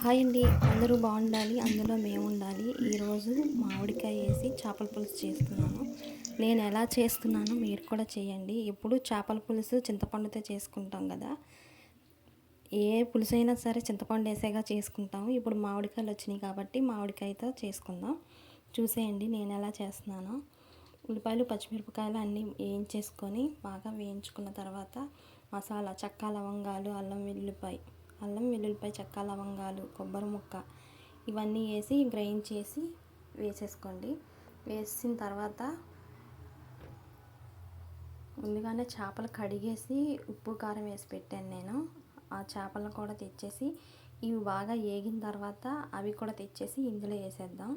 Hi అండి, అందరూ బాగుండాలి, అందులో మేము ఉండాలి. ఈరోజు మామిడికాయ వేసి చేపల పులుసు చేస్తున్నాను. నేను ఎలా చేస్తున్నానో మీరు కూడా చేయండి. ఎప్పుడు చేపల పులుసు చింతపండుతో చేసుకుంటాం కదా, ఏ పులుసు అయినా సరే చింతపండు వేసేగా చేసుకుంటాము. ఇప్పుడు మామిడికాయలు వచ్చినాయి కాబట్టి మామిడికాయతో చేసుకుందాం. చూసేయండి నేను ఎలా చేస్తున్నానో. ఉల్లిపాయలు పచ్చిమిరపకాయలు అన్నీ వేయించేసుకొని బాగా వేయించుకున్న తర్వాత మసాలా చెక్క లవంగాలు అల్లం వెల్లుల్లిపాయ చెక్క లవంగాలు కొబ్బరి ముక్క ఇవన్నీ వేసి గ్రైండ్ చేసి వేసేసుకోండి. వేసిన తర్వాత ముందుగానే చేపలు కడిగేసి ఉప్పు కారం వేసి పెట్టాను నేను. ఆ చేపలను కూడా తెచ్చేసి ఇవి బాగా వేగిన తర్వాత అవి కూడా తెచ్చేసి ఇందులో వేసేద్దాం.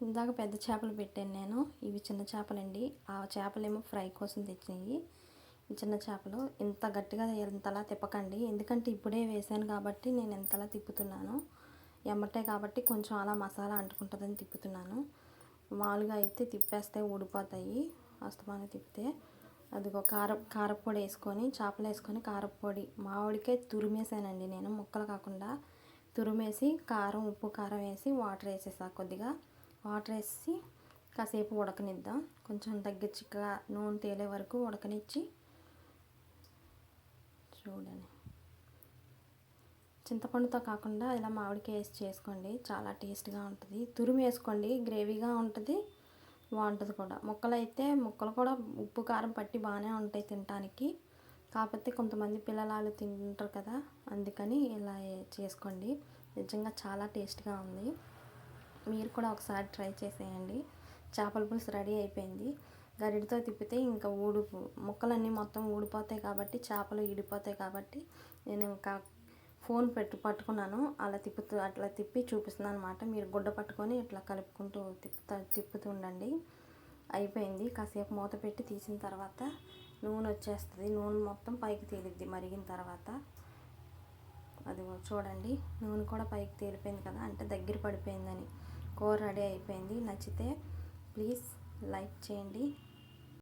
ఇందాక పెద్ద చేపలు పెట్టాను నేను, ఇవి చిన్న చేపలండి. ఆ చేపలేమో ఫ్రై కోసం తెచ్చినాయి. ఈ చిన్న చేపలు ఇంత గట్టిగా ఎంతలా తిప్పకండి, ఎందుకంటే ఇప్పుడే వేసాను కాబట్టి నేను ఎంతలా తిప్పుతున్నాను. ఎమ్మటే కాబట్టి కొంచెం అలా మసాలా అంటుకుంటుందని తిప్పుతున్నాను. మామూలుగా అయితే తిప్పేస్తే ఊడిపోతాయి అస్తమానం తిప్పితే. అదిగో కారపొడి వేసుకొని చేపలు వేసుకొని కారపొడి మామిడికాయ తురిమేసానండి నేను, ముక్కలు కాకుండా తురిమేసి కారం ఉప్పు కారం వేసి వాటర్ వేసేసా. కొద్దిగా వాటర్ వేసి కాసేపు ఉడకనిద్దాం. కొంచెం దగ్గర చిక్కగా నూనె తేలే వరకు ఉడకనిచ్చి చూడండి. చింతపండుతో కాకుండా ఇలా మామిడికాయ వేసి చేసుకోండి, చాలా టేస్ట్గా ఉంటుంది. తురిమి వేసుకోండి, గ్రేవీగా ఉంటుంది, బాగుంటుంది కూడా. ముక్కలు కూడా ఉప్పు కారం పట్టి బాగానే ఉంటాయి తినడానికి. కాకపోతే కొంతమంది పిల్లలు తింటారు కదా, అందుకని ఇలా చేసుకోండి. నిజంగా చాలా టేస్ట్గా ఉంది. మీరు కూడా ఒకసారి ట్రై చేసేయండి. చేపల పులుసు రెడీ అయిపోయింది. గరిటతో తిప్పితే ఇంకా ముక్కలన్నీ మొత్తం ఊడిపోతాయి కాబట్టి, చేపలు ఈడిపోతాయి కాబట్టి నేను ఇంకా ఫోన్ పట్టుకున్నాను, అట్లా తిప్పి చూపిస్తున్నాను అనమాట. మీరు గుడ్డ పట్టుకొని ఇట్లా కలుపుకుంటూ తిప్పుతూ ఉండండి. అయిపోయింది. కాసేపు మూత పెట్టి తీసిన తర్వాత నూనె వచ్చేస్తుంది. నూనె మొత్తం పైకి తేలిద్ది మరిగిన తర్వాత. అది చూడండి, నూనె కూడా పైకి తేలిపోయింది కదా, అంటే దగ్గర పడిపోయిందని. కూర రెడీ అయిపోయింది. నచ్చితే ప్లీజ్ లైక్ చేయండి,